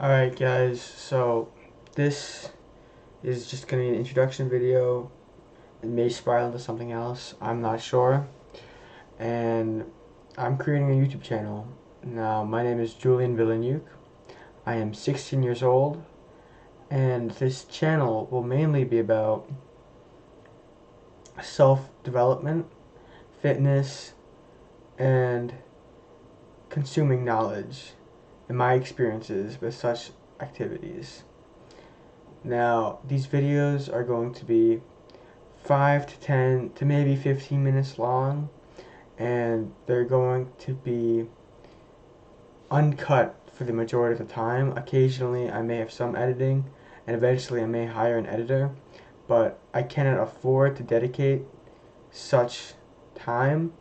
Alright guys, so this is just going to be an introduction video. It may spiral into something else, I'm not sure. And I'm creating a YouTube channel. Now, my name is Julian Villeneuve. I am 16 years old, and this channel will mainly be about self-development, fitness, and consuming knowledge and my experiences with such activities. Now, these videos are going to be 5 to 10 to maybe 15 minutes long, and they're going to be uncut for the majority of the time. Occasionally, I may have some editing, and eventually, I may hire an editor, but I cannot afford to dedicate such time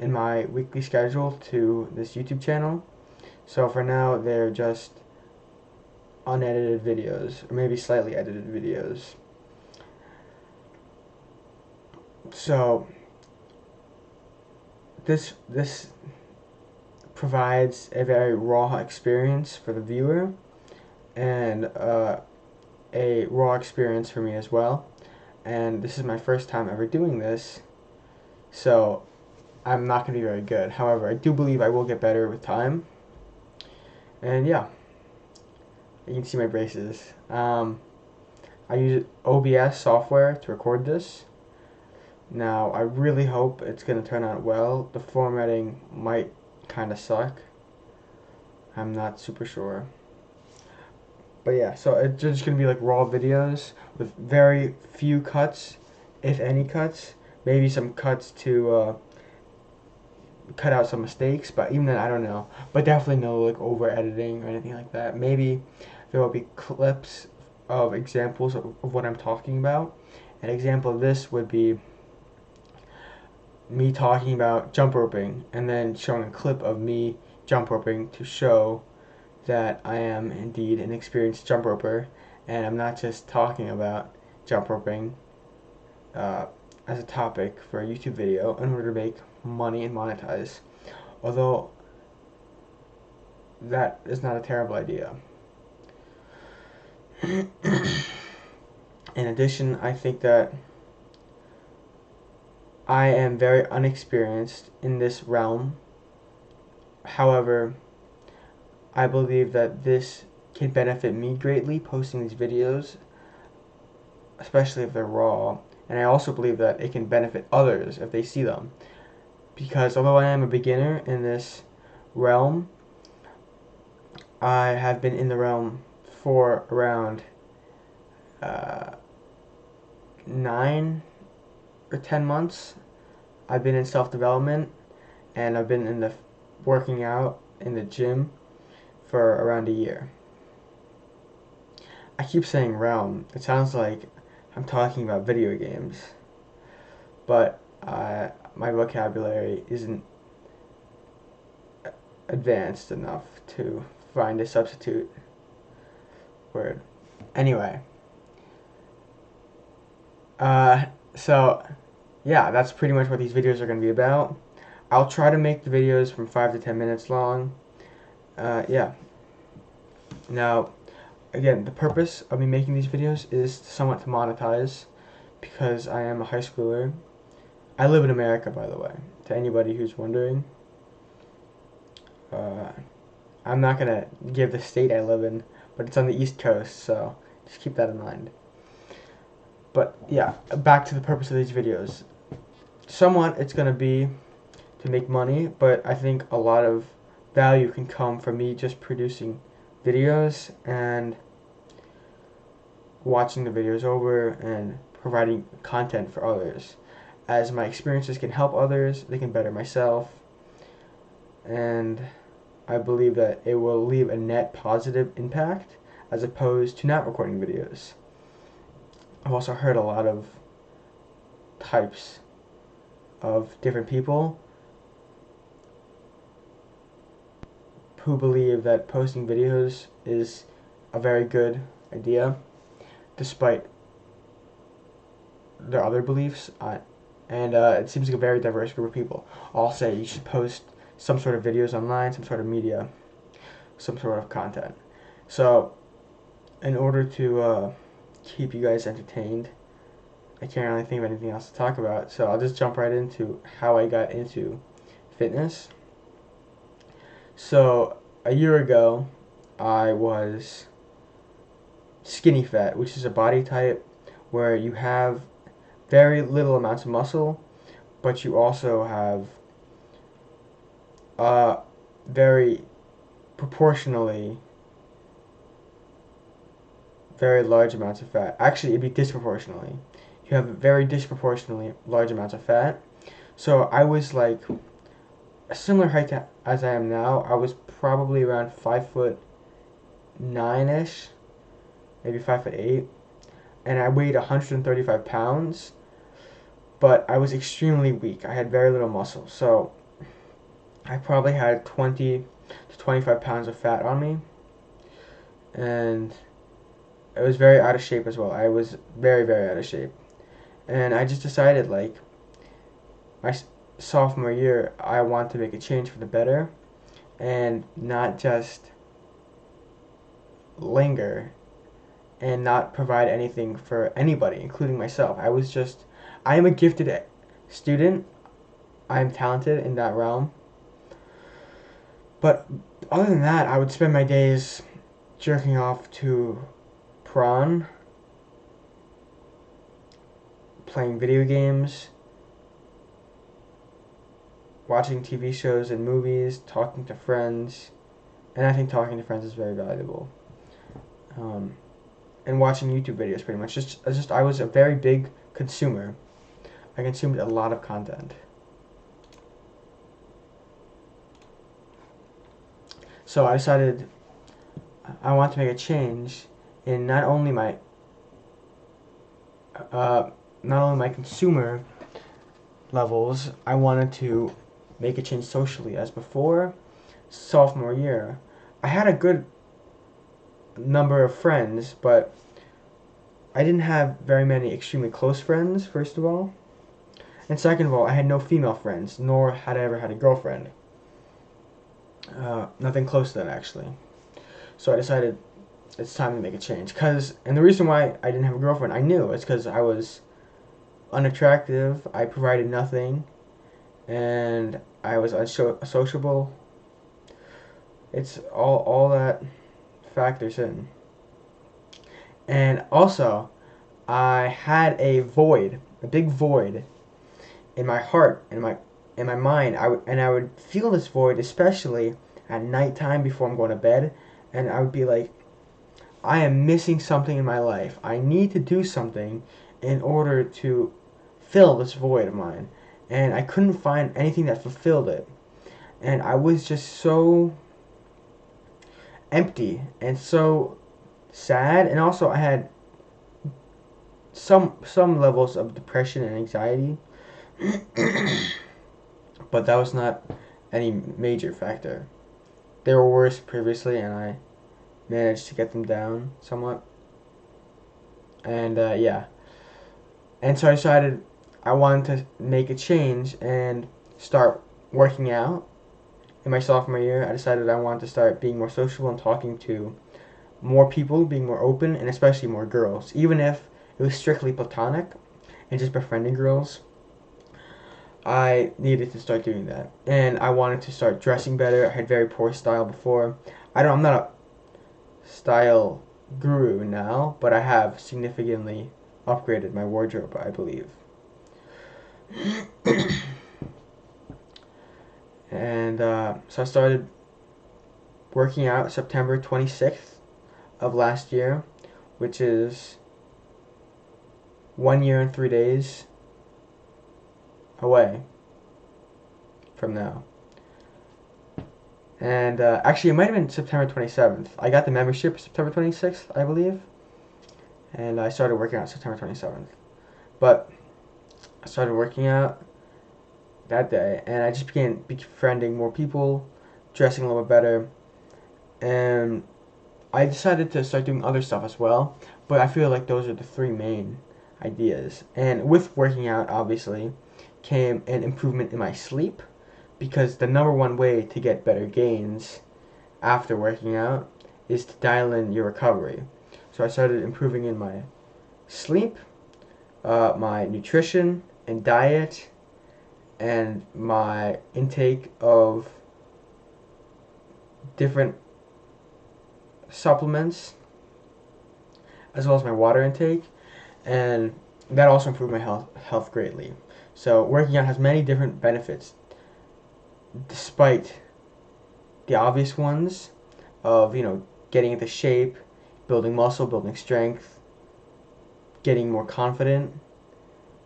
in my weekly schedule to this YouTube channel. So for now, they're just unedited videos, or maybe slightly edited videos. So this provides a very raw experience for the viewer, and a raw experience for me as well. And this is my first time ever doing this, so I'm not going to be very good. However, I do believe I will get better with time. And yeah, you can see my braces. I use OBS software to record this. Now, I really hope it's going to turn out well. The formatting might kind of suck. I'm not super sure. But yeah, so it's just going to be like raw videos with very few cuts, if any cuts. Maybe some cuts to cut out some mistakes, but even then, I don't know. But definitely no like over editing or anything like that. Maybe there will be clips of examples of what I'm talking about. An example of this would be me talking about jump roping and then showing a clip of me jump roping to show that I am indeed an experienced jump roper, and I'm not just talking about jump roping as a topic for a YouTube video in order to make money and monetize. Although that is not a terrible idea. In addition, I think that I am very unexperienced in this realm. However, I believe that this can benefit me greatly posting these videos, especially if they're raw. And I also believe that it can benefit others if they see them. Because although I am a beginner in this realm, I have been in the realm for around 9 or 10 months. I've been in self-development, and I've been in the working out in the gym for around a year. I keep saying realm. It sounds like I'm talking about video games, but my vocabulary isn't advanced enough to find a substitute word. Anyway, so yeah, that's pretty much what these videos are going to be about. I'll try to make the videos from 5 to 10 minutes long. Yeah. Now, again, the purpose of me making these videos is somewhat to monetize, because I am a high schooler. I live in America, by the way, to anybody who's wondering. I'm not going to give the state I live in, but it's on the East Coast, so just keep that in mind. But yeah, back to the purpose of these videos. Somewhat, it's going to be to make money, but I think a lot of value can come from me just producing videos and watching the videos over and providing content for others. As my experiences can help others, they can better myself, and I believe that it will leave a net positive impact as opposed to not recording videos. I've also heard a lot of types of different people who believe that posting videos is a very good idea, despite their other beliefs. And it seems like a very diverse group of people all say you should post some sort of videos online, some sort of media. some sort of content. So in order to keep you guys entertained, I can't really think of anything else to talk about, so I'll just jump right into how I got into fitness. So a year ago, I was skinny fat, which is a body type where you have very little amounts of muscle, but you also have very proportionally very large amounts of fat. Actually, it'd be disproportionately. You have very disproportionately large amounts of fat. So I was like a similar height as I am now. I was probably around 5'9" ish, maybe 5'8", and I weighed 135 pounds. But I was extremely weak. I had very little muscle, so I probably had 20 to 25 pounds of fat on me, and I was very out of shape as well. I was very, very out of shape. And I just decided, like, my sophomore year, I want to make a change for the better and not just linger and not provide anything for anybody, including myself. I am a gifted student. I am talented in that realm. But other than that, I would spend my days jerking off to prawn, playing video games, watching TV shows and movies, talking to friends, and I think talking to friends is very valuable. And watching YouTube videos, pretty much. I was a very big consumer. I consumed a lot of content. So I decided I want to make a change in not only my consumer levels. I wanted to make a change socially. As before sophomore year, I had a good number of friends, but I didn't have very many extremely close friends, first of all. And second of all, I had no female friends, nor had I ever had a girlfriend. Nothing close to that, actually. So I decided it's time to make a change. And the reason why I didn't have a girlfriend, I knew, it's because I was unattractive, I provided nothing, and I was unsociable. It's all that factors in. And also, I had a big void in my heart and in my mind. I would feel this void, especially at nighttime before I'm going to bed, and I would be like, I am missing something in my life. I need to do something in order to fill this void of mine. And I couldn't find anything that fulfilled it. And I was just so empty and so sad, and also I had some levels of depression and anxiety. But that was not any major factor. They were worse previously, and I managed to get them down somewhat. And yeah. And so I decided I wanted to make a change and start working out. In my sophomore year, I decided I wanted to start being more sociable and talking to more people, being more open, and especially more girls. Even if it was strictly platonic and just befriending girls, I needed to start doing that. And I wanted to start dressing better. I had very poor style before. I'm not a style guru now, but I have significantly upgraded my wardrobe, I believe. And so I started working out September 26th of last year, which is 1 year and 3 days away from now. And actually, it might have been September 27th. I got the membership September 26th, I believe. And I started working out September 27th. But I started working out that day, and I just began befriending more people, dressing a little better, and I decided to start doing other stuff as well, but I feel like those are the three main ideas. And with working out, obviously, came an improvement in my sleep, because the number one way to get better gains after working out is to dial in your recovery. So I started improving in my sleep, my nutrition and diet, and my intake of different supplements, as well as my water intake, and that also improved my health greatly. So working out has many different benefits, despite the obvious ones of, getting into shape, building muscle, building strength, getting more confident.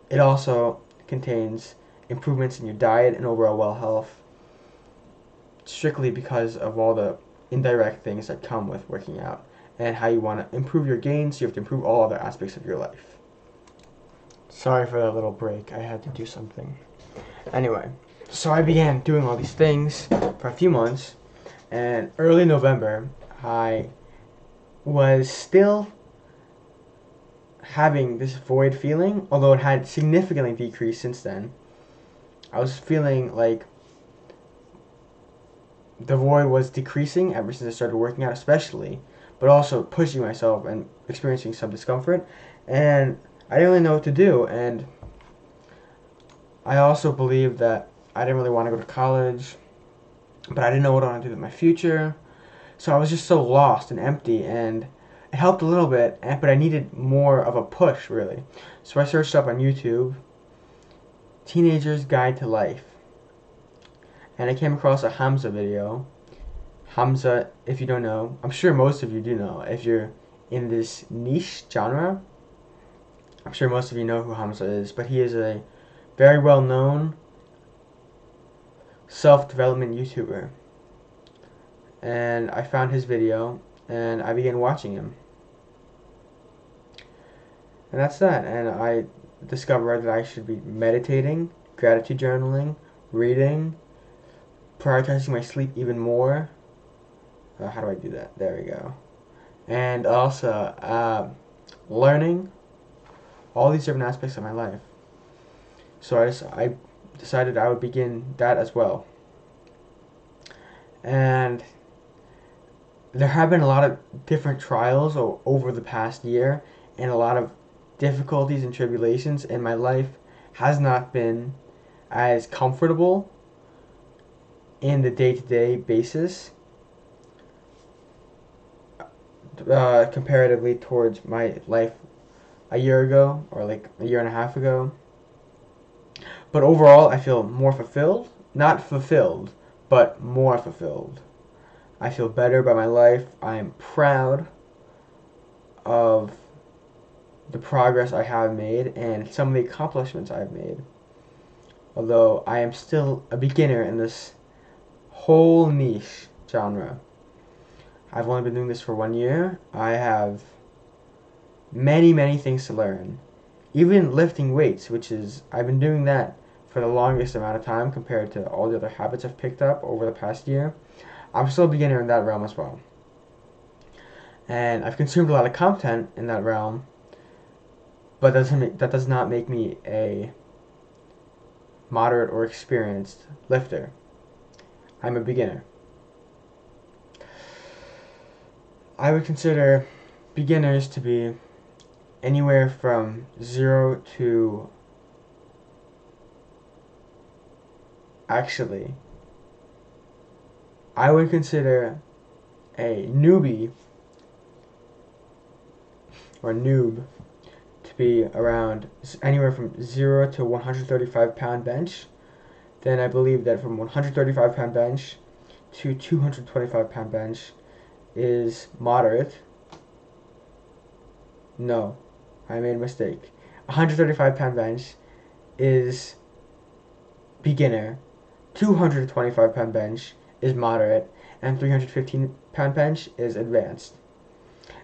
It also contains improvements in your diet and overall well health, strictly because of all the indirect things that come with working out and how you want to improve your gains. You have to improve all other aspects of your life. Sorry for that little break. I had to do something. Anyway, so I began doing all these things for a few months, and early November, I was still having this void feeling, although it had significantly decreased since then. I was feeling like the void was decreasing ever since I started working out, especially, but also pushing myself and experiencing some discomfort, and I didn't really know what to do. And I also believed that I didn't really want to go to college, but I didn't know what I wanted to do with my future. So I was just so lost and empty, and it helped a little bit, but I needed more of a push, really. So I searched up on YouTube, Teenager's Guide to Life, and I came across a Hamza video. Hamza, if you don't know, I'm sure most of you do know, if you're in this niche genre, I'm sure most of you know who Hamza is, but he is a very well-known self-development YouTuber. And I found his video, and I began watching him. And that's that. And I discovered that I should be meditating, gratitude journaling, reading, prioritizing my sleep even more. How do I do that? There we go. And also learning all these different aspects of my life. So I decided I would begin that as well. And there have been a lot of different trials over the past year, and a lot of difficulties and tribulations, and my life has not been as comfortable in the day-to-day basis comparatively towards my life a year ago, or like a year and a half ago. But overall, I feel more fulfilled. Not fulfilled, but more fulfilled. I feel better about my life. I am proud of the progress I have made and some of the accomplishments I've made. Although I am still a beginner in this whole niche genre. I've only been doing this for 1 year. I have many, many things to learn. Even lifting weights, which is, I've been doing that for the longest amount of time compared to all the other habits I've picked up over the past year. I'm still a beginner in that realm as well. And I've consumed a lot of content in that realm, but that does not make me a moderate or experienced lifter. I'm a beginner. I would consider beginners to be anywhere from 0 to, actually, I would consider a newbie or noob to be around anywhere from 0 to 135 pound bench. Then I believe that from 135 pound bench to 225 pound bench is moderate. No, I made a mistake. 135 pound bench is beginner, 225 pound bench is moderate, and 315 pound bench is advanced.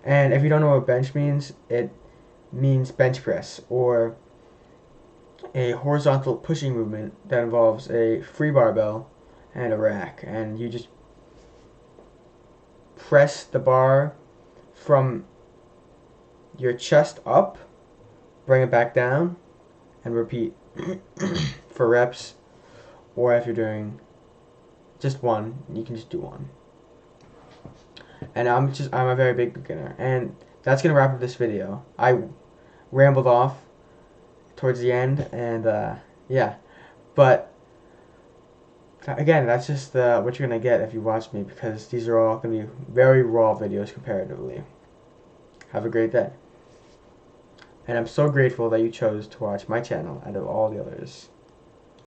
And if you don't know what bench means, it means bench press, or a horizontal pushing movement that involves a free barbell and a rack, and you just press the bar from your chest up, bring it back down, and repeat for reps. Or if you're doing just one, you can just do one. and I'm a very big beginner. And that's gonna wrap up this video. I rambled off towards the end, and yeah, but again, that's just what you're gonna get if you watch me, because these are all gonna be very raw videos comparatively. Have a great day. And I'm so grateful that you chose to watch my channel out of all the others.